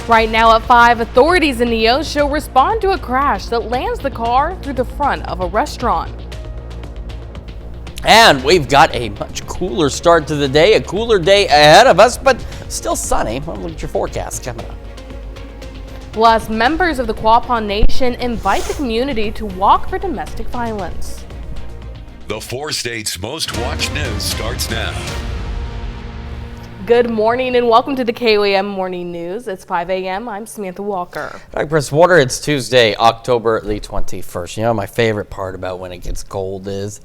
Right now at 5, authorities in Neosho respond to a crash that lands the car through the front of a restaurant. And we've got a much cooler start to the day, a cooler day ahead of us, but still sunny. Well, look at your forecast coming up. Plus, members of the Quapaw Nation invite the community to walk for domestic violence. The 4 states' most watched news starts now. Good morning and welcome to the KOAM Morning News. It's 5 a.m. I'm Samantha Walker. I'm Chris Water. It's Tuesday, October the 21st. You know, my favorite part about when it gets cold is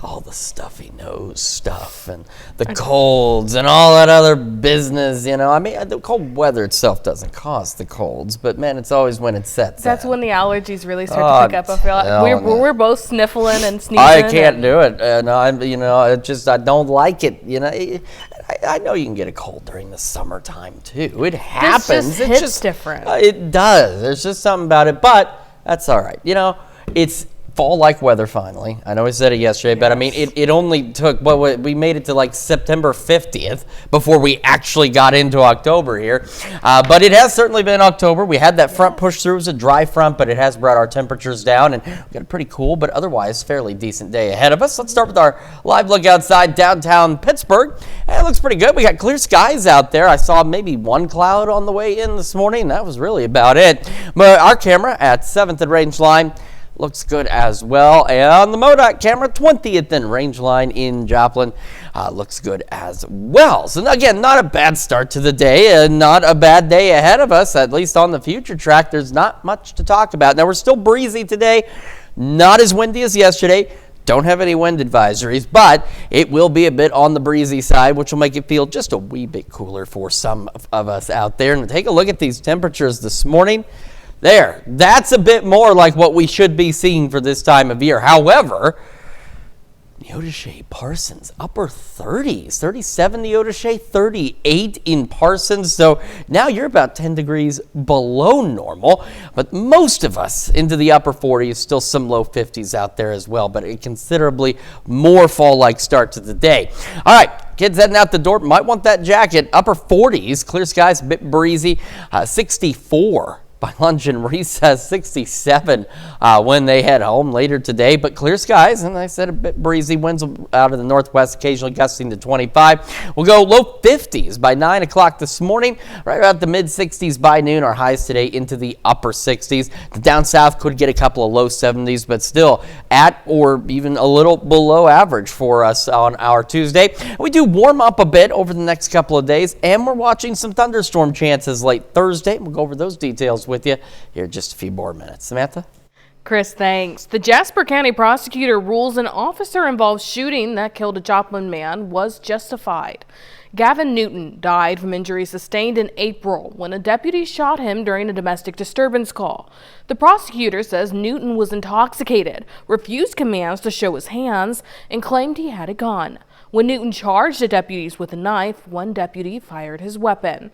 all the stuffy nose stuff and the colds and all that other business, you know. I mean, the cold weather itself doesn't cause the colds, but man, it's always when it sets in. That's when the allergies really start to pick up. I feel like we're both sniffling and sneezing. I can't do it. No, I don't like it. You know, I know you can get a cold during the summertime too. It happens. It just hits different. It does. There's just something about it, but that's all right. You know, it's fall-like weather finally. I know I said it yesterday, but I mean, it only took, we made it to like September 50th before we actually got into October here. But it has certainly been October. We had that front push through. It was a dry front, but it has brought our temperatures down, and we got a pretty cool, but otherwise fairly decent day ahead of us. Let's start with our live look outside downtown Pittsburgh. And it looks pretty good. We got clear skies out there. I saw maybe one cloud on the way in this morning. That was really about it. But our camera at 7th and Range Line looks good as well. And the MoDOT camera, 20th and Range Line in Joplin, looks good as well. So again, not a bad start to the day and not a bad day ahead of us, at least on the future track. There's not much to talk about. Now, we're still breezy today, not as windy as yesterday. Don't have any wind advisories, but it will be a bit on the breezy side, which will make it feel just a wee bit cooler for some of us out there. And take a look at these temperatures this morning. That's a bit more like what we should be seeing for this time of year. However, Neodesha, Parsons, upper 30s, 37 Neodesha, 38 in Parsons. So now you're about 10 degrees below normal, but most of us into the upper 40s, still some low 50s out there as well, but a considerably more fall-like start to the day. All right. Kids heading out the door might want that jacket. Upper 40s, clear skies, a bit breezy, 64. By lunch and recess, 67 when they head home later today. But clear skies, and I said a bit breezy. Winds out of the northwest, occasionally gusting to 25. We'll go low 50s by 9 o'clock this morning. Right about the mid 60s by noon. Our highs today into the upper 60s. The down south could get a couple of low 70s, but still at or even a little below average for us on our Tuesday. We do warm up a bit over the next couple of days, and we're watching some thunderstorm chances late Thursday. We'll go over those details with you here in just a few more minutes. Samantha? Chris, thanks. The Jasper County prosecutor rules an officer-involved shooting that killed a Joplin man was justified. Gavin Newton died from injuries sustained in April when a deputy shot him during a domestic disturbance call. The prosecutor says Newton was intoxicated, refused commands to show his hands, and claimed he had a gun. When Newton charged the deputies with a knife, one deputy fired his weapon.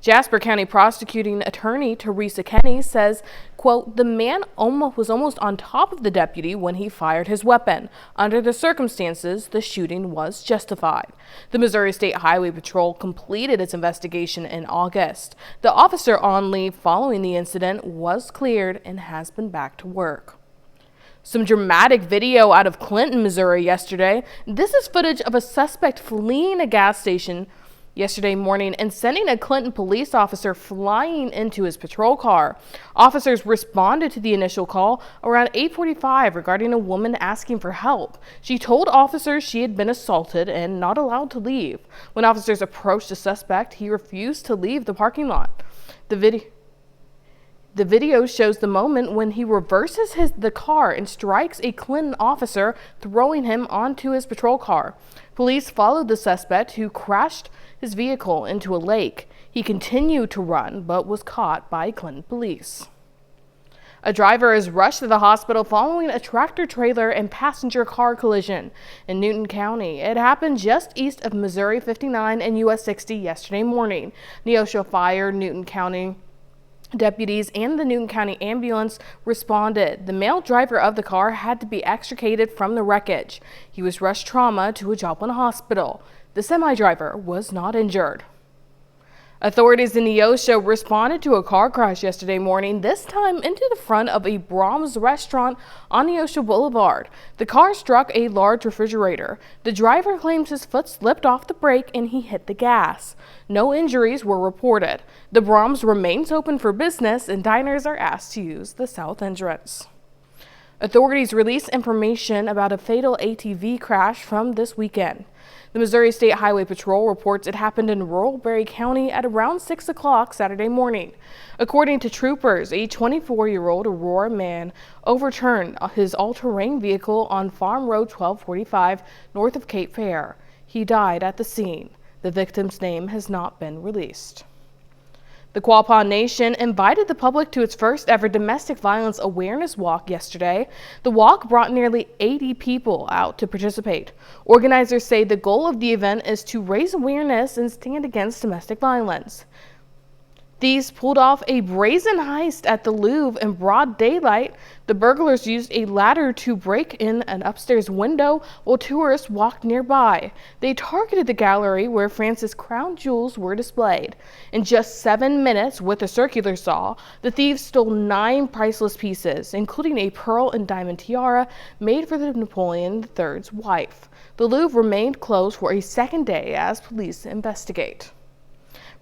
Jasper County prosecuting attorney Teresa Kenny says, quote, the man was almost on top of the deputy when he fired his weapon. Under the circumstances, the shooting was justified. The Missouri State Highway Patrol completed its investigation in August. The officer on leave following the incident was cleared and has been back to work. Some dramatic video out of Clinton, Missouri yesterday. This is footage of a suspect fleeing a gas station yesterday morning and sending a Clinton police officer flying into his patrol car. Officers responded to the initial call around 8:45 regarding a woman asking for help. She told officers she had been assaulted and not allowed to leave. When officers approached the suspect, he refused to leave the parking lot. The video shows the moment when he reverses the car and strikes a Clinton officer, throwing him onto his patrol car. Police followed the suspect, who crashed his vehicle into a lake. He continued to run, but was caught by Clinton police. A driver is rushed to the hospital following a tractor-trailer and passenger car collision in Newton County. It happened just east of Missouri 59 and US 60 yesterday morning. Neosho Fire, Newton County deputies, and the Newton County ambulance responded. The male driver of the car had to be extricated from the wreckage. He was rushed trauma to a Joplin hospital. The semi-driver was not injured. Authorities in Neosho responded to a car crash yesterday morning, this time into the front of a Brahms restaurant on Neosho Boulevard. The car struck a large refrigerator. The driver claims his foot slipped off the brake and he hit the gas. No injuries were reported. The Brahms remains open for business and diners are asked to use the south entrance. Authorities released information about a fatal ATV crash from this weekend. The Missouri State Highway Patrol reports it happened in rural Berry County at around 6 o'clock Saturday morning. According to troopers, a 24-year-old Aurora man overturned his all-terrain vehicle on Farm Road 1245 north of Cape Fair. He died at the scene. The victim's name has not been released. The Quapaw Nation invited the public to its first ever domestic violence awareness walk yesterday. The walk brought nearly 80 people out to participate. Organizers say the goal of the event is to raise awareness and stand against domestic violence. Thieves pulled off a brazen heist at the Louvre in broad daylight. The burglars used a ladder to break in an upstairs window while tourists walked nearby. They targeted the gallery where France's crown jewels were displayed. In just 7 minutes with a circular saw, the thieves stole 9 priceless pieces, including a pearl and diamond tiara made for the Napoleon III's wife. The Louvre remained closed for a second day as police investigate.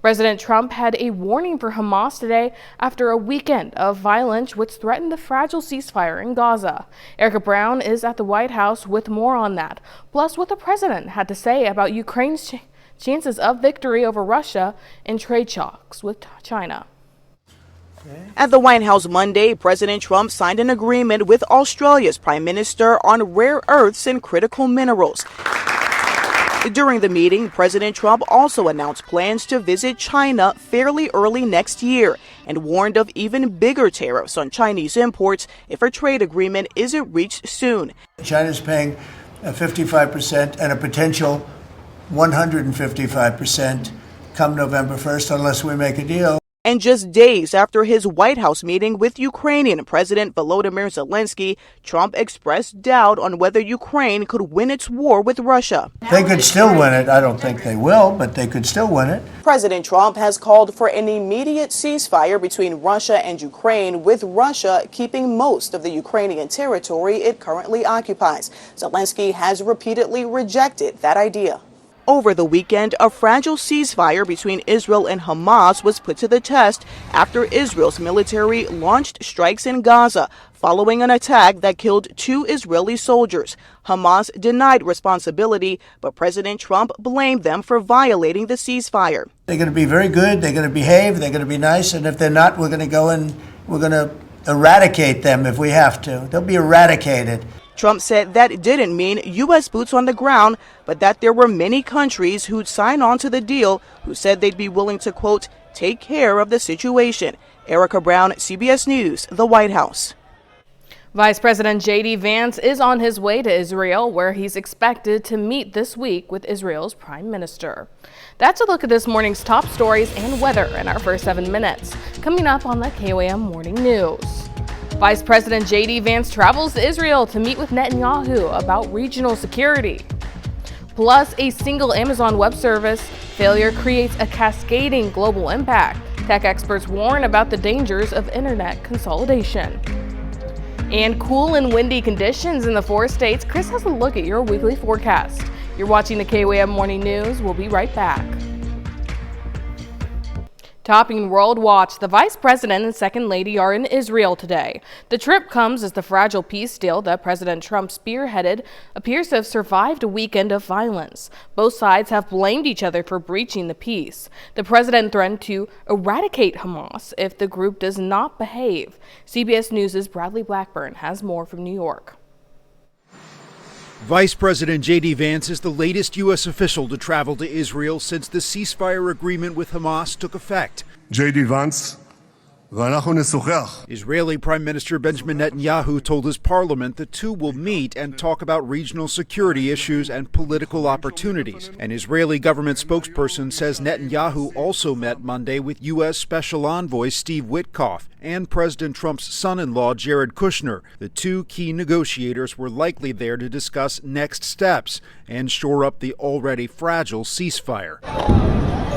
President Trump had a warning for Hamas today after a weekend of violence which threatened the fragile ceasefire in Gaza. Erica Brown is at the White House with more on that, plus what the president had to say about Ukraine's chances of victory over Russia and trade talks with China. At the White House Monday, President Trump signed an agreement with Australia's Prime Minister on rare earths and critical minerals. During the meeting, President Trump also announced plans to visit China fairly early next year and warned of even bigger tariffs on Chinese imports if a trade agreement isn't reached soon. China's paying 55% and a potential 155% come November 1st unless we make a deal. And just days after his White House meeting with Ukrainian President Volodymyr Zelensky, Trump expressed doubt on whether Ukraine could win its war with Russia. They could still win it. I don't think they will, but they could still win it. President Trump has called for an immediate ceasefire between Russia and Ukraine, with Russia keeping most of the Ukrainian territory it currently occupies. Zelensky has repeatedly rejected that idea. Over the weekend, a fragile ceasefire between Israel and Hamas was put to the test after Israel's military launched strikes in Gaza following an attack that killed 2 Israeli soldiers. Hamas denied responsibility, but President Trump blamed them for violating the ceasefire. They're going to be very good. They're going to behave. They're going to be nice. And if they're not, we're going to go and we're going to eradicate them if we have to. They'll be eradicated. Trump said that didn't mean U.S. boots on the ground, but that there were many countries who'd sign on to the deal who said they'd be willing to, quote, take care of the situation. Erica Brown, CBS News, the White House. Vice President J.D. Vance is on his way to Israel, where he's expected to meet this week with Israel's Prime Minister. That's a look at this morning's top stories and weather in our first 7 minutes. Coming up on the KOAM Morning News. Vice President J.D. Vance travels to Israel to meet with Netanyahu about regional security. Plus, a single Amazon Web Service failure creates a cascading global impact. Tech experts warn about the dangers of internet consolidation. And cool and windy conditions in the 4 states. Chris has a look at your weekly forecast. You're watching the KOAM Morning News. We'll be right back. Topping World Watch, the Vice President and Second Lady are in Israel today. The trip comes as the fragile peace deal that President Trump spearheaded appears to have survived a weekend of violence. Both sides have blamed each other for breaching the peace. The president threatened to eradicate Hamas if the group does not behave. CBS News' Bradley Blackburn has more from New York. Vice President J.D. Vance is the latest U.S. official to travel to Israel since the ceasefire agreement with Hamas took effect. J.D. Vance, ואנחנו נשוחח. Israeli Prime Minister Benjamin Netanyahu told his parliament the two will meet and talk about regional security issues and political opportunities. An Israeli government spokesperson says Netanyahu also met Monday with U.S. Special Envoy Steve Witkoff and President Trump's son-in-law Jared Kushner. The two key negotiators were likely there to discuss next steps and shore up the already fragile ceasefire.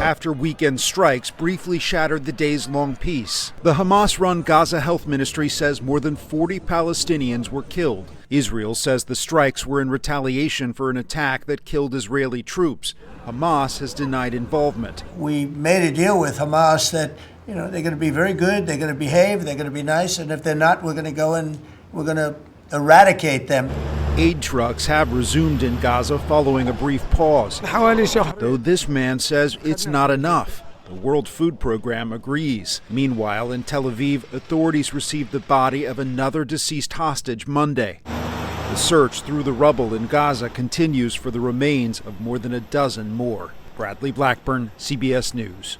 after weekend strikes briefly shattered the days-long peace. The Hamas-run Gaza Health Ministry says more than 40 Palestinians were killed. Israel says the strikes were in retaliation for an attack that killed Israeli troops. Hamas has denied involvement. We made a deal with Hamas that, they're going to be very good, they're going to behave, they're going to be nice, and if they're not, we're going to go and we're going to eradicate them. Aid trucks have resumed in Gaza following a brief pause, though this man says it's not enough. The World Food Program agrees. Meanwhile, in Tel Aviv, authorities received the body of another deceased hostage Monday. The search through the rubble in Gaza continues for the remains of more than a dozen more. Bradley Blackburn, CBS News.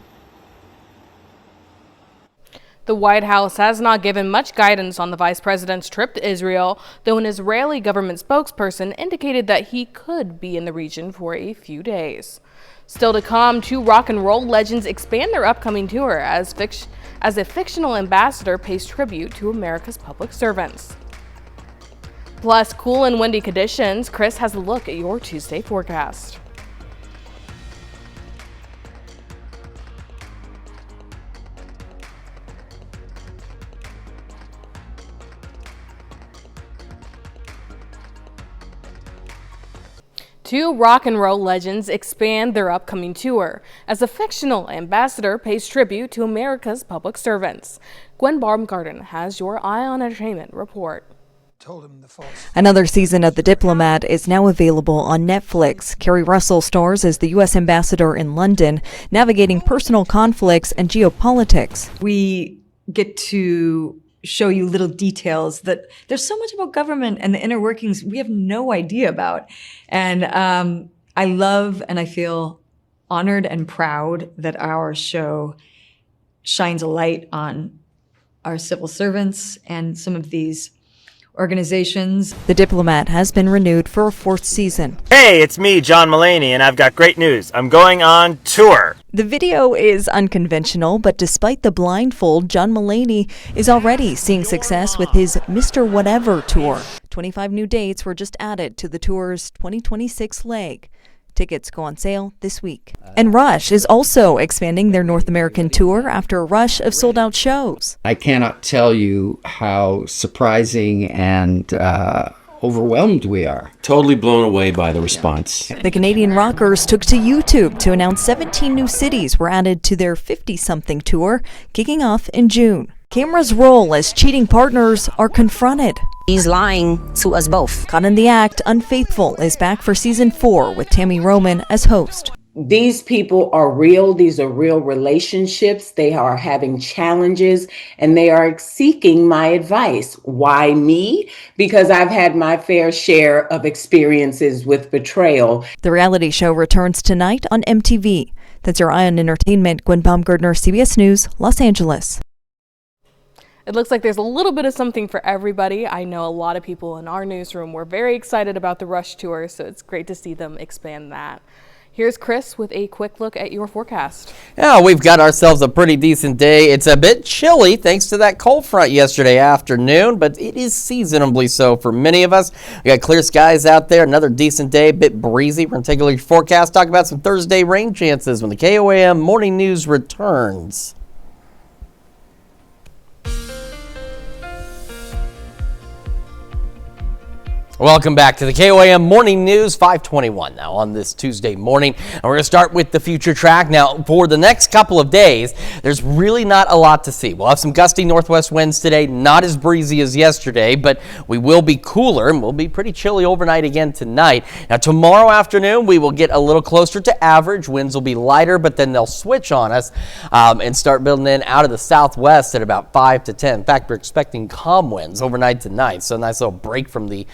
The White House has not given much guidance on the vice president's trip to Israel, though an Israeli government spokesperson indicated that he could be in the region for a few days. Still to come, two rock and roll legends expand their upcoming tour as a fictional ambassador pays tribute to America's public servants. Plus, cool and windy conditions. Chris has a look at your Tuesday forecast. Two rock and roll legends expand their upcoming tour as a fictional ambassador pays tribute to America's public servants. Gwen Baumgarten has your Eye on Entertainment report. Another season of The Diplomat is now available on Netflix. Kerry Russell stars as the U.S. ambassador in London, navigating personal conflicts and geopolitics. We get to show you little details that there's so much about government and the inner workings we have no idea about. And I love and I feel honored and proud that our show shines a light on our civil servants and some of these organizations. The Diplomat has been renewed for a fourth season. Hey, it's me, John Mulaney, and I've got great news. I'm going on tour. The video is unconventional, but despite the blindfold, John Mulaney is already seeing success with his Mr. Whatever tour. 25 new dates were just added to the tour's 2026 leg. Tickets go on sale this week. And Rush is also expanding their North American tour after a rush of sold-out shows. I cannot tell you how surprising and overwhelmed we are. Totally blown away by the response. The Canadian rockers took to YouTube to announce 17 new cities were added to their 50-something tour, kicking off in June. Cameras roll as cheating partners are confronted. He's lying to us both. Caught in the act, Unfaithful is back for season 4 with Tammy Roman as host. These people are real. These are real relationships. They are having challenges and they are seeking my advice. Why me? Because I've had my fair share of experiences with betrayal. The reality show returns tonight on MTV. That's your Eye on Entertainment. Gwen Baumgartner, CBS News, Los Angeles. It looks like there's a little bit of something for everybody. I know a lot of people in our newsroom were very excited about the Rush tour, so it's great to see them expand that. Here's Chris with a quick look at your forecast. Yeah, we've got ourselves a pretty decent day. It's a bit chilly thanks to that cold front yesterday afternoon, but it is seasonably so for many of us. We got clear skies out there, another decent day, a bit breezy. We're going to take a look at your forecast, talk about some Thursday rain chances when the KOAM Morning News returns. Welcome back to the KOAM Morning News, 5:21 now on this Tuesday morning. And we're going to start with the future track. Now, for the next couple of days, there's really not a lot to see. We'll have some gusty northwest winds today, not as breezy as yesterday, but we will be cooler and we'll be pretty chilly overnight again tonight. Now, tomorrow afternoon, we will get a little closer to average. Winds will be lighter, but then they'll switch on us and start building in out of the southwest at about 5 to 10. In fact, we're expecting calm winds overnight tonight, so a nice little break from the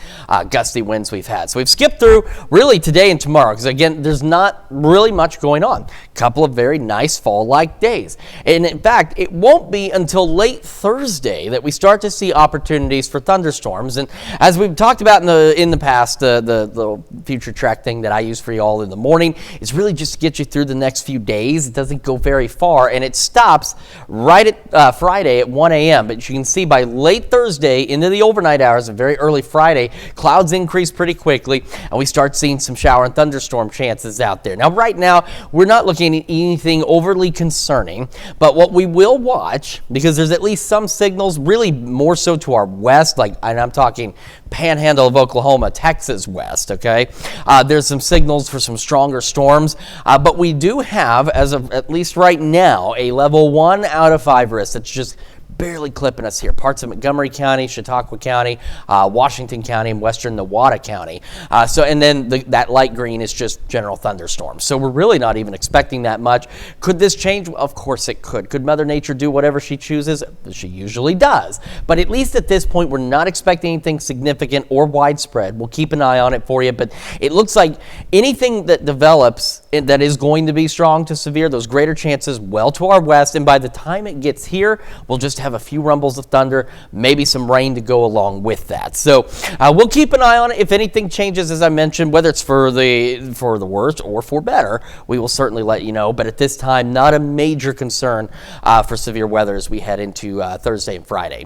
gusty winds we've had. So we've skipped through really today and tomorrow because, again, there's not really much going on. A couple of very nice fall-like days. And in fact, it won't be until late Thursday that we start to see opportunities for thunderstorms. And as we've talked about in the past, the future track thing that I use for you all in the morning is really just to get you through the next few days. It doesn't go very far, and it stops right at Friday at 1 a.m. But you can see by late Thursday into the overnight hours and very early Friday, clouds clouds increase pretty quickly, and we start seeing some shower and thunderstorm chances out there. Now, right now, we're not looking at anything overly concerning, but what we will watch, because there's at least some signals, really more so to our west, and I'm talking panhandle of Oklahoma, Texas west, okay? There's some signals for some stronger storms, but we do have, as of at least right now, a level 1 out of 5 risk. It's just barely clipping us here. Parts of Montgomery County, Chautauqua County, Washington County, and western Nevada County. And then that light green is just general thunderstorms. So we're really not even expecting that much. Could this change? Of course it could. Could Mother Nature do whatever she chooses? She usually does. But at least at this point, we're not expecting anything significant or widespread. We'll keep an eye on it for you. But it looks like anything that develops that is going to be strong to severe, those greater chances well to our west. And by the time it gets here, we'll just have a few rumbles of thunder, maybe some rain to go along with that. So we'll keep an eye on it. If anything changes, as I mentioned, whether it's for the worse or for better, we will certainly let you know. But at this time, not a major concern for severe weather as we head into Thursday and Friday.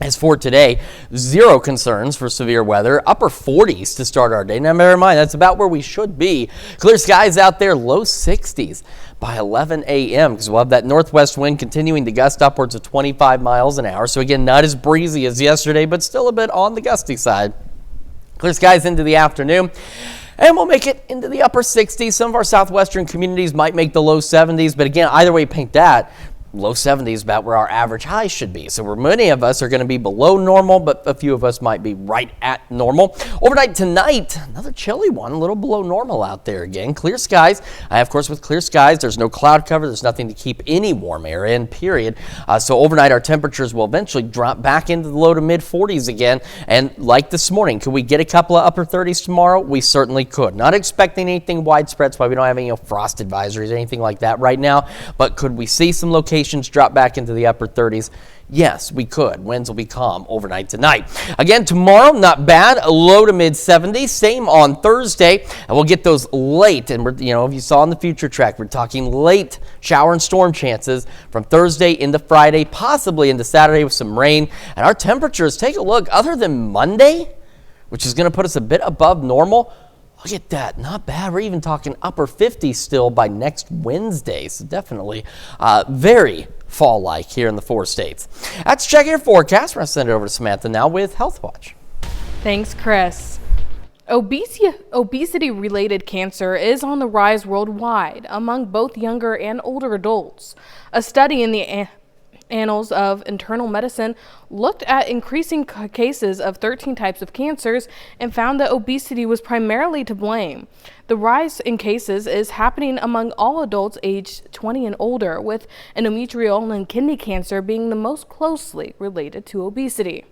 As for today, 0 concerns for severe weather, upper 40s to start our day. Now, bear in mind, that's about where we should be. Clear skies out there, low 60s by 11 a.m. because we'll have that northwest wind continuing to gust upwards of 25 miles an hour. So again, not as breezy as yesterday, but still a bit on the gusty side. Clear skies into the afternoon. And we'll make it into the upper 60s. Some of our southwestern communities might make the low 70s, but again, either way you paint that, low 70s about where our average high should be. So many of us are going to be below normal, but a few of us might be right at normal. Overnight tonight, another chilly one, a little below normal out there again. Clear skies. Of course, with clear skies, there's no cloud cover. There's nothing to keep any warm air in, period. So overnight, our temperatures will eventually drop back into the low to mid 40s again. And like this morning, could we get a couple of upper 30s tomorrow? We certainly could. Not expecting anything widespread. That's why we don't have any frost advisories or anything like that right now. But could we see some locations drop back into the upper 30s? Yes, we could. Winds will be calm overnight tonight. Again, tomorrow, not bad. A low to mid 70s. Same on Thursday. And we'll get those late. And we're, if you saw on the future track, we're talking late shower and storm chances from Thursday into Friday, possibly into Saturday with some rain. And our temperatures, take a look, other than Monday, which is going to put us a bit above normal. Look at that, not bad. We're even talking upper 50s still by next Wednesday. So definitely very fall-like here in the 4 states. Let's check your forecast. We're going to send it over to Samantha now with Health Watch. Thanks, Chris. Obesity-related cancer is on the rise worldwide among both younger and older adults. A study in the Annals of Internal Medicine looked at increasing cases of 13 types of cancers and found that obesity was primarily to blame. The rise in cases is happening among all adults aged 20 and older, with endometrial and kidney cancer being the most closely related to obesity.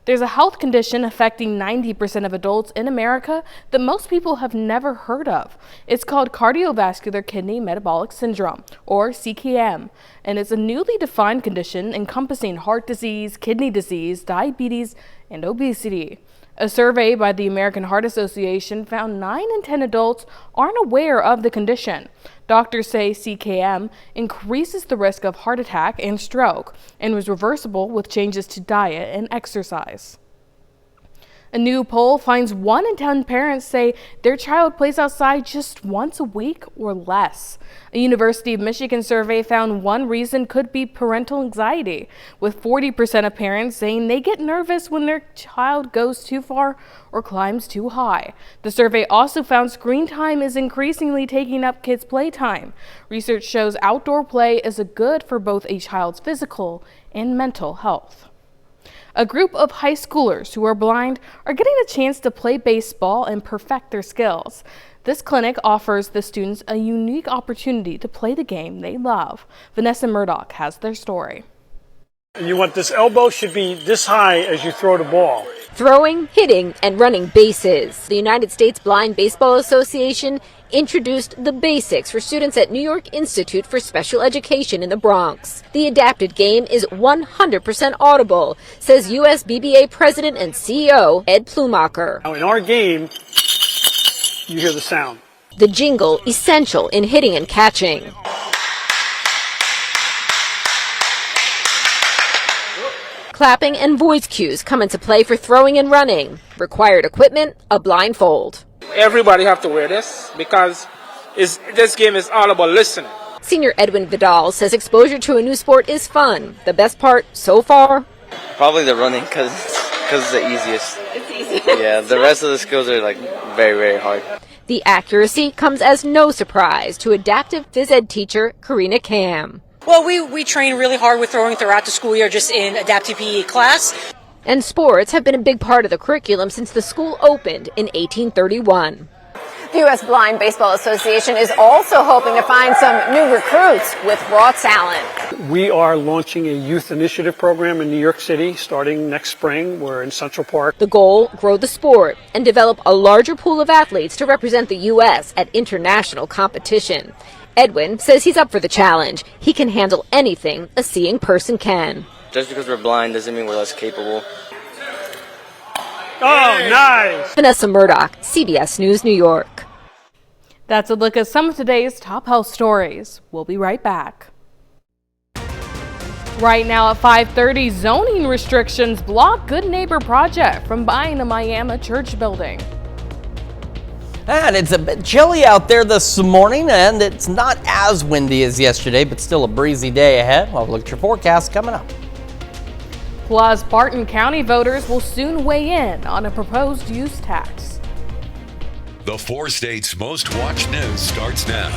There's a health condition affecting 90% of adults in America that most people have never heard of. It's called cardiovascular kidney metabolic syndrome, or CKM, and it's a newly defined condition encompassing heart disease, kidney disease, diabetes, and obesity. A survey by the American Heart Association found 9 in 10 adults aren't aware of the condition. Doctors say CKM increases the risk of heart attack and stroke and was reversible with changes to diet and exercise. A new poll finds 1 in 10 parents say their child plays outside just once a week or less. A University of Michigan survey found one reason could be parental anxiety, with 40% of parents saying they get nervous when their child goes too far or climbs too high. The survey also found screen time is increasingly taking up kids' playtime. Research shows outdoor play is good for both a child's physical and mental health. A group of high schoolers who are blind are getting a chance to play baseball and perfect their skills. This clinic offers the students a unique opportunity to play the game they love. Vanessa Murdoch has their story. You want this elbow should be this high as you throw the ball. Throwing, hitting, and running bases. The United States Blind Baseball Association introduced the basics for students at New York Institute for Special Education in the Bronx. The adapted game is 100% audible, says USBBA President and CEO Ed Plumacher. Now in our game, you hear the sound. The jingle essential in hitting and catching. Clapping and voice cues come into play for throwing and running. Required equipment, a blindfold. Everybody have to wear this because this game is all about listening. Senior Edwin Vidal says exposure to a new sport is fun. The best part so far? Probably the running because it's the easiest. It's easy. Yeah, the rest of the skills are like very, very hard. The accuracy comes as no surprise to adaptive phys ed teacher Karina Cam. Well, we train really hard with throwing throughout the school year just in adaptive PE class. And sports have been a big part of the curriculum since the school opened in 1831. The U.S. Blind Baseball Association is also hoping to find some new recruits with raw talent. We are launching a youth initiative program in New York City starting next spring. We're in Central Park. The goal, grow the sport and develop a larger pool of athletes to represent the U.S. at international competition. Edwin says he's up for the challenge. He can handle anything a seeing person can. Just because we're blind doesn't mean we're less capable. Oh, nice! Vanessa Murdoch, CBS News, New York. That's a look at some of today's top health stories. We'll be right back. Right now at 5:30, zoning restrictions block Good Neighbor Project from buying a Miami church building. And it's a bit chilly out there this morning, and it's not as windy as yesterday, but still a breezy day ahead. I'll look at your forecast coming up. Plus, Barton County voters will soon weigh in on a proposed use tax. The 4 states' most watched news starts now.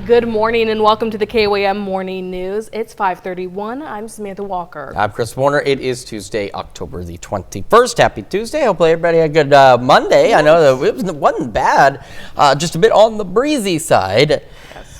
Good morning and welcome to the KOAM Morning News. It's 5:31. I'm Samantha Walker. I'm Chris Warner. It is Tuesday, October the 21st. Happy Tuesday. Hopefully everybody had a good Monday. I know that it wasn't bad, just a bit on the breezy side.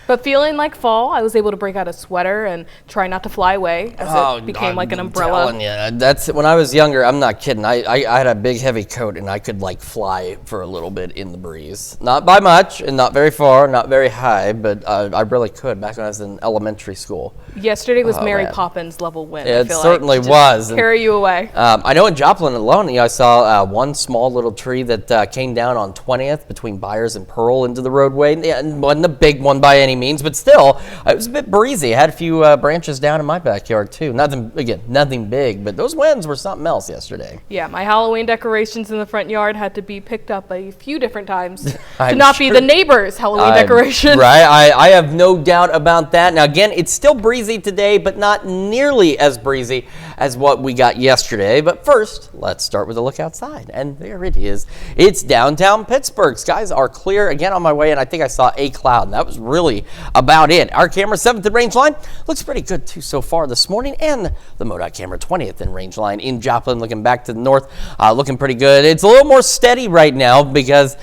But feeling like fall, I was able to break out a sweater and try not to fly away as it became like an umbrella. I'm telling you, that's when I was younger. I'm not kidding. I had a big heavy coat and I could like fly for a little bit in the breeze. Not by much and not very far, not very high, but I really could back when I was in elementary school. Yesterday was Mary Poppins level wind. It certainly was. Carry you away. I know in Joplin alone, I saw one small little tree that came down on 20th between Byers and Pearl into the roadway. It wasn't a big one by any means, but still, it was a bit breezy. I had a few branches down in my backyard too. Nothing big, but those winds were something else yesterday. Yeah, my Halloween decorations in the front yard had to be picked up a few different times to not be the neighbor's Halloween decoration. Right, I have no doubt about that. Now again, it's still breezy today, but not nearly as breezy as what we got yesterday. But first, let's start with a look outside. And there it is. It's downtown Pittsburgh. Skies are clear again on my way, and I think I saw a cloud, and that was really about it. Our camera 7th in range line looks pretty good too so far this morning, and the MoDOT camera 20th in range line in Joplin looking back to the north, looking pretty good. It's a little more steady right now because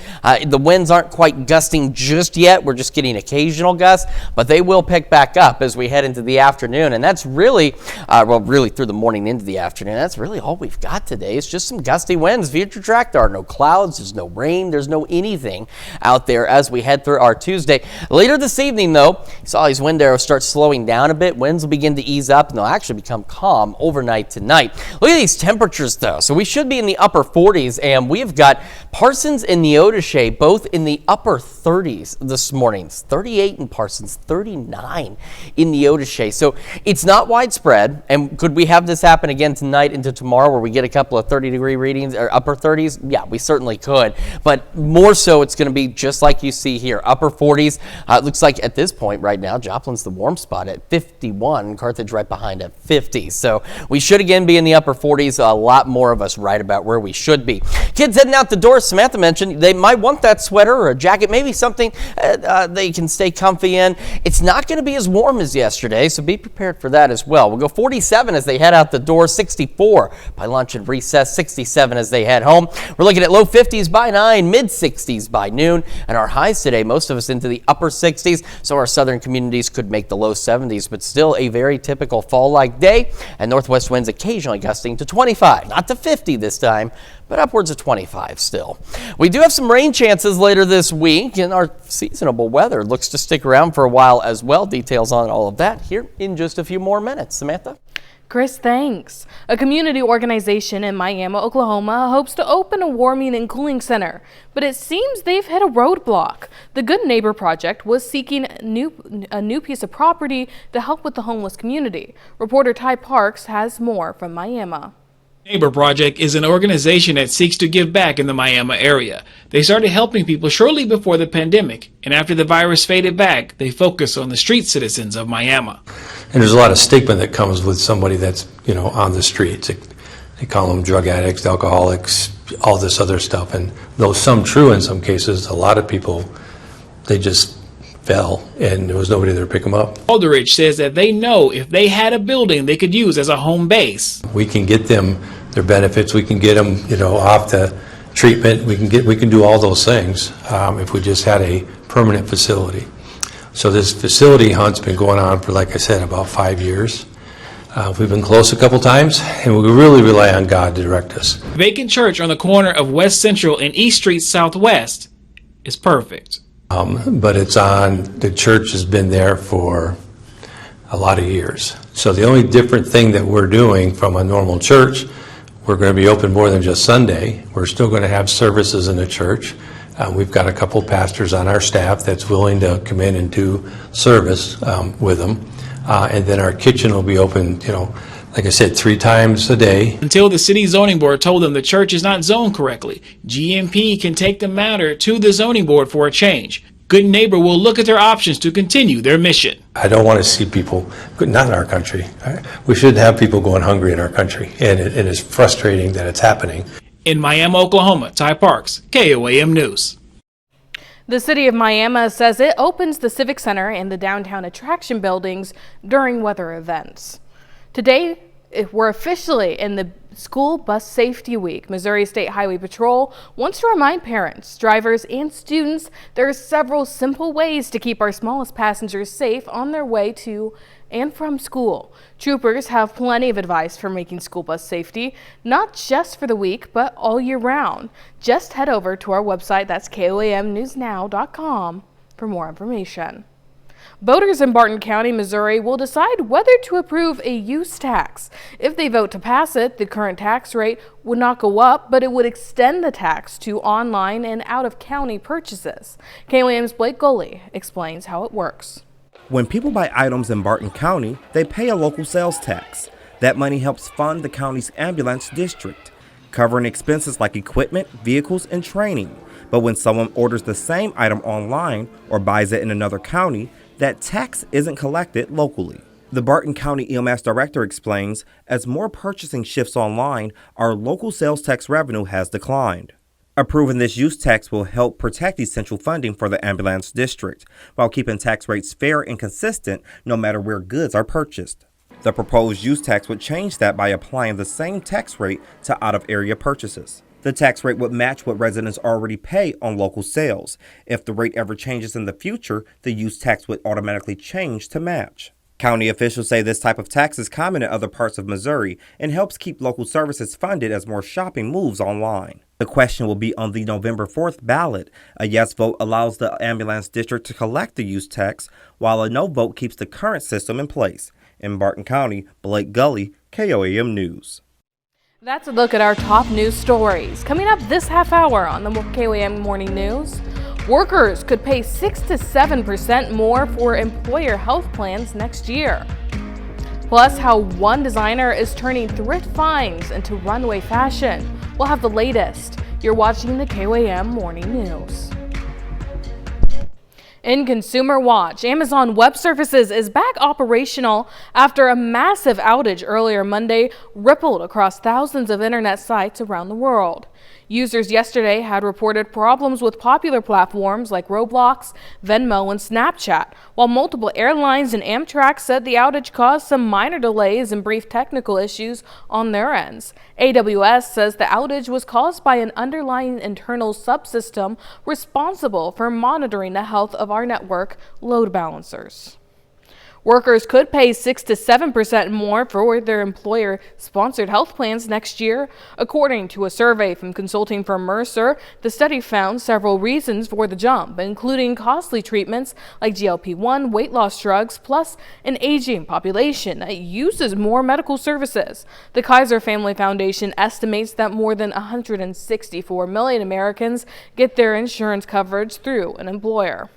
the winds aren't quite gusting just yet. We're just getting occasional gusts, but they will pick back up as we head into the afternoon, and that's really, really through the morning into the afternoon. That's really all we've got today. It's just some gusty winds. Future track, there are no clouds, there's no rain, there's no anything out there as we head through our Tuesday. Later this evening, though, you saw these wind arrows start slowing down a bit. Winds will begin to ease up, and they'll actually become calm overnight tonight. Look at these temperatures, though. So we should be in the upper 40s, and we've got Parsons and Neodesha both in the upper 30s this morning. 38 in Parsons, 39 in Neodesha. So it's not widespread, and could we have this happen again tonight into tomorrow where we get a couple of 30-degree readings or upper 30s? Yeah, we certainly could, but more so it's going to be just like you see here, upper 40s. It looks like at this point right now, Joplin's the warm spot at 51, Carthage right behind at 50. So we should again be in the upper 40s, a lot more of us right about where we should be. Kids heading out the door, Samantha mentioned, they might want that sweater or a jacket, maybe something they can stay comfy in. It's not going to be as warm as yesterday, so be prepared for that as well. We'll go 47 as they head out the door, 64 by lunch and recess, 67 as they head home. We're looking at low 50s by 9, mid 60s by noon, and our highs today, most of us into the upper 60s, so our southern communities could make the low 70s, but still a very typical fall-like day, and northwest winds occasionally gusting to 25, not to 50 this time, but upwards of 25 still. We do have some rain chances later this week, and our seasonable weather looks to stick around for a while as well. Details on all of that here in just a few more minutes. Samantha? Chris, thanks. A community organization in Miami, Oklahoma hopes to open a warming and cooling center, but it seems they've hit a roadblock. The Good Neighbor Project was seeking a new piece of property to help with the homeless community. Reporter Ty Parks has more from Miami. Neighbor Project is an organization that seeks to give back in the Miami area. They started helping people shortly before the pandemic, and after the virus faded back, they focus on the street citizens of Miami. And there's a lot of stigma that comes with somebody that's, on the streets. They call them drug addicts, alcoholics, all this other stuff. And though some true in some cases, a lot of people, they just fell and there was nobody there to pick them up. Aldridge says that they know if they had a building they could use as a home base. We can get them their benefits. We can get them, off the treatment. We can do all those things if we just had a permanent facility. So this facility hunt's been going on for, like I said, about 5 years. We've been close a couple times, and we really rely on God to direct us. Vacant church on the corner of West Central and East Street Southwest is perfect. But the church has been there for a lot of years. So the only different thing that we're doing from a normal church, we're going to be open more than just Sunday. We're still going to have services in the church. We've got a couple pastors on our staff that's willing to come in and do service with them. And then our kitchen will be open, like I said, 3 times a day. Until the city zoning board told them the church is not zoned correctly, GMP can take the matter to the zoning board for a change. Good Neighbor will look at their options to continue their mission. I don't want to see people, not in our country. We shouldn't have people going hungry in our country. And it is frustrating that it's happening. In Miami, Oklahoma, Ty Parks, KOAM News. The city of Miami says it opens the Civic Center and the downtown attraction buildings during weather events. Today, we're officially in the School Bus Safety Week. Missouri State Highway Patrol wants to remind parents, drivers, and students there are several simple ways to keep our smallest passengers safe on their way to and from school. Troopers have plenty of advice for making school bus safety, not just for the week, but all year round. Just head over to our website, that's KOAMnewsnow.com, for more information. Voters in Barton County, Missouri will decide whether to approve a use tax. If they vote to pass it, the current tax rate would not go up, but it would extend the tax to online and out-of-county purchases. KOAM's Blake Goley explains how it works. When people buy items in Barton County, they pay a local sales tax. That money helps fund the county's ambulance district, covering expenses like equipment, vehicles, and training. But when someone orders the same item online or buys it in another county, that tax isn't collected locally. The Barton County EMS director explains, as more purchasing shifts online, our local sales tax revenue has declined. Approving this use tax will help protect essential funding for the ambulance district, while keeping tax rates fair and consistent no matter where goods are purchased. The proposed use tax would change that by applying the same tax rate to out-of-area purchases. The tax rate would match what residents already pay on local sales. If the rate ever changes in the future, the use tax would automatically change to match. County officials say this type of tax is common in other parts of Missouri and helps keep local services funded as more shopping moves online. The question will be on the November 4th ballot. A yes vote allows the ambulance district to collect the use tax, while a no vote keeps the current system in place. In Barton County, Blake Gully, KOAM News. That's a look at our top news stories. Coming up this half hour on the KOAM Morning News, workers could pay 6 to 7% more for employer health plans next year. Plus, how one designer is turning thrift finds into runway fashion. We'll have the latest. You're watching the KOAM Morning News. In Consumer Watch, Amazon Web Services is back operational after a massive outage earlier Monday rippled across thousands of internet sites around the world. Users yesterday had reported problems with popular platforms like Roblox, Venmo, and Snapchat, while multiple airlines and Amtrak said the outage caused some minor delays and brief technical issues on their ends. AWS says the outage was caused by an underlying internal subsystem responsible for monitoring the health of our network load balancers. Workers could pay 6 to 7% more for their employer-sponsored health plans next year. According to a survey from consulting firm Mercer, the study found several reasons for the jump, including costly treatments like GLP-1, weight loss drugs, plus an aging population that uses more medical services. The Kaiser Family Foundation estimates that more than 164 million Americans get their insurance coverage through an employer.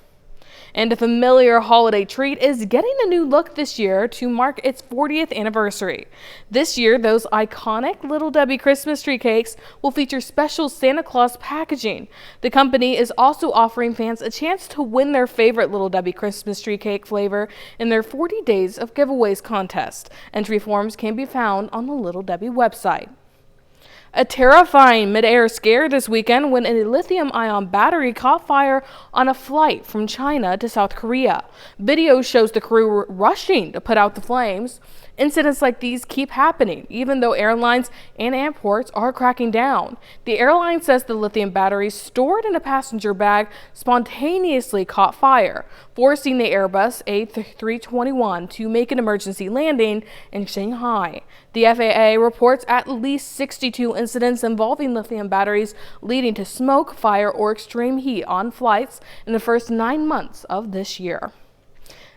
And a familiar holiday treat is getting a new look this year to mark its 40th anniversary. This year, those iconic Little Debbie Christmas tree cakes will feature special Santa Claus packaging. The company is also offering fans a chance to win their favorite Little Debbie Christmas tree cake flavor in their 40 Days of Giveaways contest. Entry forms can be found on the Little Debbie website. A terrifying mid-air scare this weekend when a lithium-ion battery caught fire on a flight from China to South Korea. Video shows the crew rushing to put out the flames. Incidents like these keep happening, even though airlines and airports are cracking down. The airline says the lithium batteries stored in a passenger bag spontaneously caught fire, forcing the Airbus A321 to make an emergency landing in Shanghai. The FAA reports at least 62 incidents involving lithium batteries leading to smoke, fire, or extreme heat on flights in the first 9 months of this year.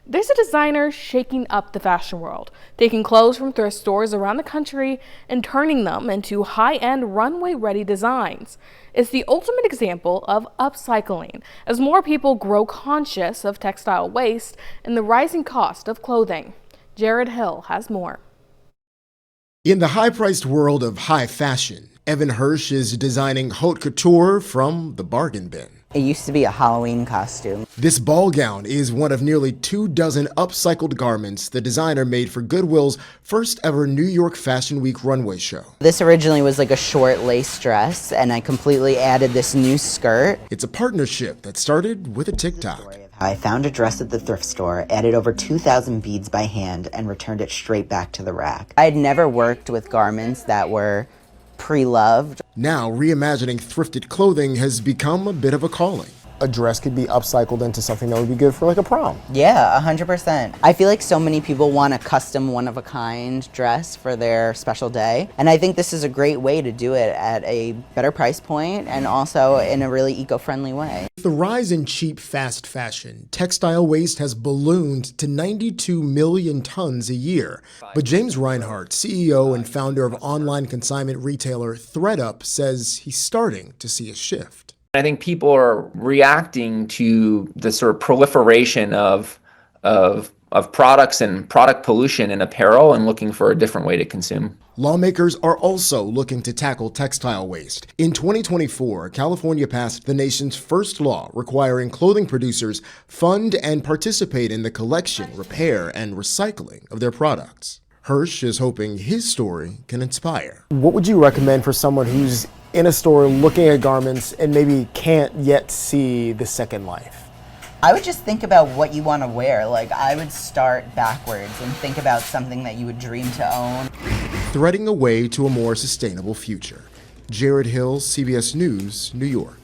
There's a designer shaking up the fashion world, taking clothes from thrift stores around the country and turning them into high-end runway-ready designs. It's the ultimate example of upcycling, as more people grow conscious of textile waste and the rising cost of clothing. Jared Hill has more. In the high-priced world of high fashion, Evan Hirsch is designing haute couture from the bargain bin. It used to be a Halloween costume. This ball gown is one of nearly 24 upcycled garments the designer made for Goodwill's first ever New York Fashion Week runway show. This originally was like a short lace dress, and I completely added this new skirt. It's a partnership that started with a TikTok. I found a dress at the thrift store, added over 2,000 beads by hand, and returned it straight back to the rack. I had never worked with garments that were pre-loved. Now, reimagining thrifted clothing has become a bit of a calling. A dress could be upcycled into something that would be good for like a prom. Yeah, 100%. I feel like so many people want a custom one-of-a-kind dress for their special day. And I think this is a great way to do it at a better price point and also in a really eco-friendly way. With the rise in cheap fast fashion, textile waste has ballooned to 92 million tons a year. But James Reinhart, CEO and founder of online consignment retailer ThredUp, says he's starting to see a shift. I think people are reacting to the sort of proliferation of products and product pollution in apparel and looking for a different way to consume. Lawmakers are also looking to tackle textile waste. In 2024, California passed the nation's first law requiring clothing producers fund and participate in the collection, repair, and recycling of their products. Hirsch is hoping his story can inspire. What would you recommend for someone who's in a store looking at garments and maybe can't yet see the second life? I would just think about what you want to wear. Like, I would start backwards and think about something that you would dream to own. Threading a way to a more sustainable future. Jared Hill, CBS News, New York.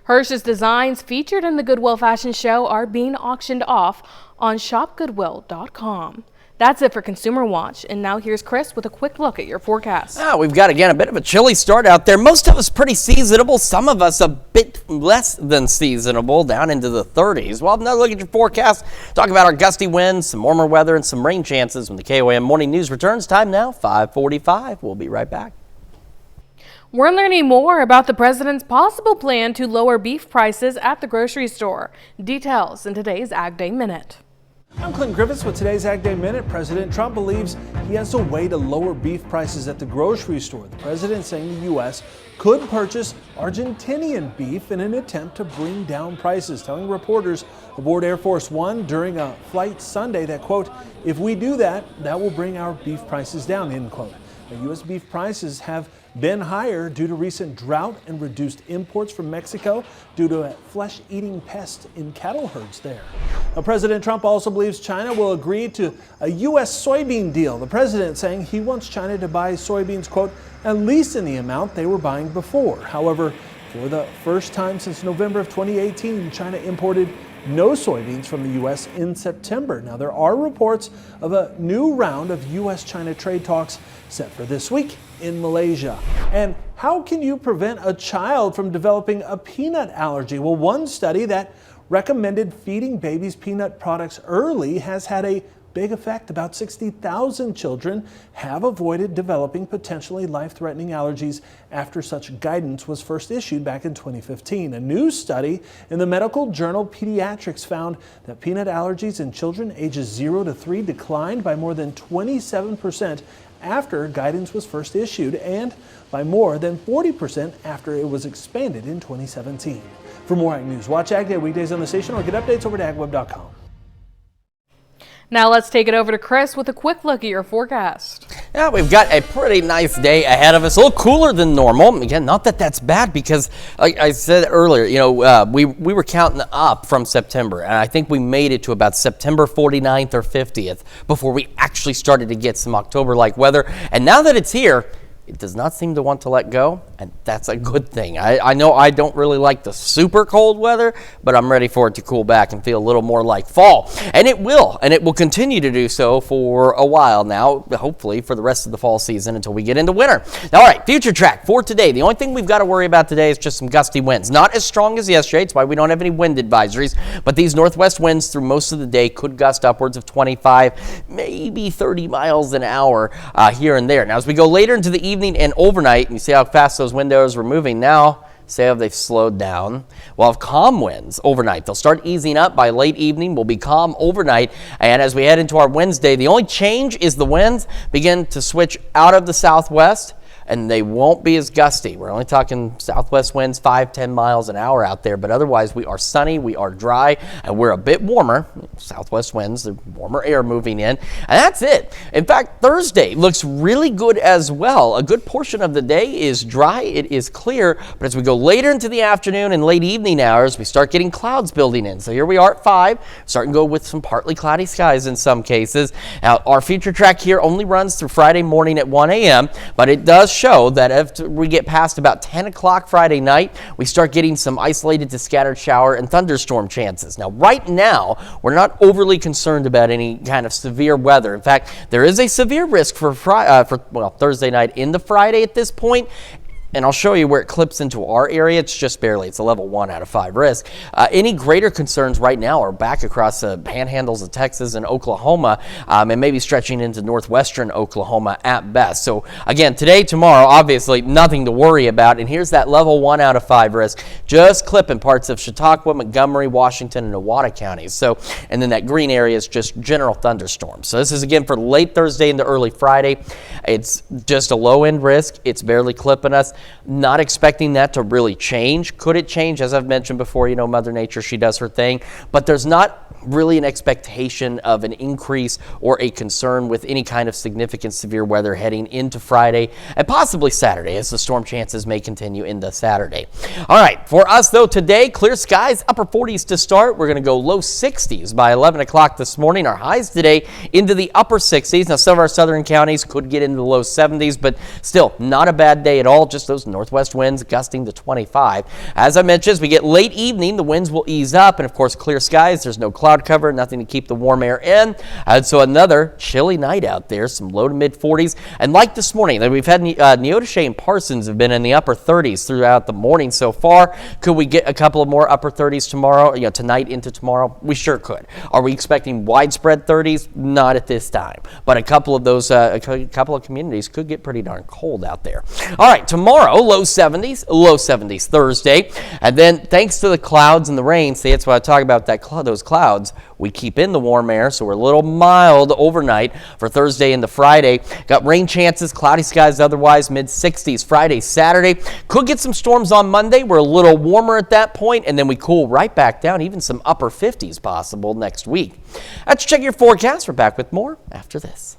Hirsch's designs featured in the Goodwill Fashion Show are being auctioned off on shopgoodwill.com. That's it for Consumer Watch. And now here's Chris with a quick look at your forecast. We've got, again, a bit of a chilly start out there. Most of us pretty seasonable. Some of us a bit less than seasonable, down into the 30s. Well, now look at your forecast. Talk about our gusty winds, some warmer weather, and some rain chances when the KOAM Morning News returns. Time now, 5:45. We'll be right back. We're learning more about the president's possible plan to lower beef prices at the grocery store. Details in today's Ag Day Minute. I'm Clint Griffiths with today's Ag Day Minute. President Trump believes he has a way to lower beef prices at the grocery store. The president saying the U.S. could purchase Argentinian beef in an attempt to bring down prices, telling reporters aboard Air Force One during a flight Sunday that, quote, if we do that, that will bring our beef prices down, end quote. Now, U.S. beef prices have been higher due to recent drought and reduced imports from Mexico due to a flesh-eating pest in cattle herds there. Now, President Trump also believes China will agree to a U.S. soybean deal. The president saying he wants China to buy soybeans, quote, at least in the amount they were buying before. However, for the first time since November of 2018, China imported no soybeans from the U.S. in September. Now, there are reports of a new round of U.S.-China trade talks set for this week in Malaysia. And how can you prevent a child from developing a peanut allergy? Well, one study that recommended feeding babies peanut products early has had a big effect. About 60,000 children have avoided developing potentially life-threatening allergies after such guidance was first issued back in 2015. A new study in the medical journal Pediatrics found that peanut allergies in children ages 0 to 3 declined by more than 27% after guidance was first issued, and by more than 40% after it was expanded in 2017. For more Ag News, watch Ag Day weekdays on the station or get updates over to agweb.com. Now let's take it over to Chris with a quick look at your forecast. Yeah, we've got a pretty nice day ahead of us. A little cooler than normal. Again, not that that's bad because, like I said earlier, we were counting up from September, and I think we made it to about September 49th or 50th before we actually started to get some October-like weather. And now that it's here, it does not seem to want to let go, and that's a good thing. I know I don't really like the super cold weather, but I'm ready for it to cool back and feel a little more like fall. And it will continue to do so for a while now, hopefully for the rest of the fall season until we get into winter. Now, all right, future track for today. The only thing we've got to worry about today is just some gusty winds. Not as strong as yesterday. It's why we don't have any wind advisories, but these northwest winds through most of the day could gust upwards of 25, maybe 30 miles an hour here and there. Now, as we go later into the evening and overnight, and you see how fast those windows were moving now, see how they've slowed down. We'll have calm winds overnight. They'll start easing up by late evening. We'll be calm overnight. And as we head into our Wednesday, the only change is the winds begin to switch out of the southwest, and they won't be as gusty. We're only talking southwest winds 5-10 miles an hour out there, but otherwise we are sunny, we are dry, and we're a bit warmer. Southwest winds, the warmer air moving in, and that's it. In fact, Thursday looks really good as well. A good portion of the day is dry, it is clear, but as we go later into the afternoon and late evening hours, we start getting clouds building in. So here we are at 5, starting to go with some partly cloudy skies in some cases. Now, our future track here only runs through Friday morning at 1 a.m., but it does show that if we get past about 10 o'clock Friday night, we start getting some isolated to scattered shower and thunderstorm chances. Now, right now, we're not overly concerned about any kind of severe weather. In fact, there is a severe risk for Thursday night into Friday at this point. And I'll show you where it clips into our area. It's just barely. It's a level 1 out of 5 risk. Any greater concerns right now are back across the panhandles of Texas and Oklahoma, and maybe stretching into northwestern Oklahoma at best. So again, today, tomorrow, obviously nothing to worry about. And here's that level 1 out of 5 risk, just clipping parts of Chautauqua, Montgomery, Washington, and Nowata counties. So, and then that green area is just general thunderstorms. So this is again for late Thursday into early Friday. It's just a low end risk. It's barely clipping us. Not expecting that to really change. Could it change? As I've mentioned before, Mother Nature, she does her thing, but there's not really an expectation of an increase or a concern with any kind of significant severe weather heading into Friday and possibly Saturday, as the storm chances may continue into Saturday. All right, for us though today, clear skies, upper 40s to start. We're going to go low 60s by 11 o'clock this morning. Our highs today into the upper 60s. Now, some of our southern counties could get into the low 70s, but still not a bad day at all. Just those northwest winds gusting to 25. As I mentioned, as we get late evening, the winds will ease up, and of course, clear skies. There's no cloud cover, nothing to keep the warm air in. And so another chilly night out there, some low to mid 40s. And like this morning, we've had Neodesha and Parsons have been in the upper 30s throughout the morning so far. Could we get a couple of more upper 30s tomorrow, tonight into tomorrow? We sure could. Are we expecting widespread 30s? Not at this time. But a couple of those, a couple of communities could get pretty darn cold out there. All right, tomorrow, low 70s Thursday. And then thanks to the clouds and the rain, see, that's why I talk about those clouds. We keep in the warm air, so we're a little mild overnight for Thursday into Friday. Got rain chances, cloudy skies otherwise, mid-60s Friday, Saturday. Could get some storms on Monday. We're a little warmer at that point, and then we cool right back down, even some upper 50s possible next week. Let's check your forecast. We're back with more after this.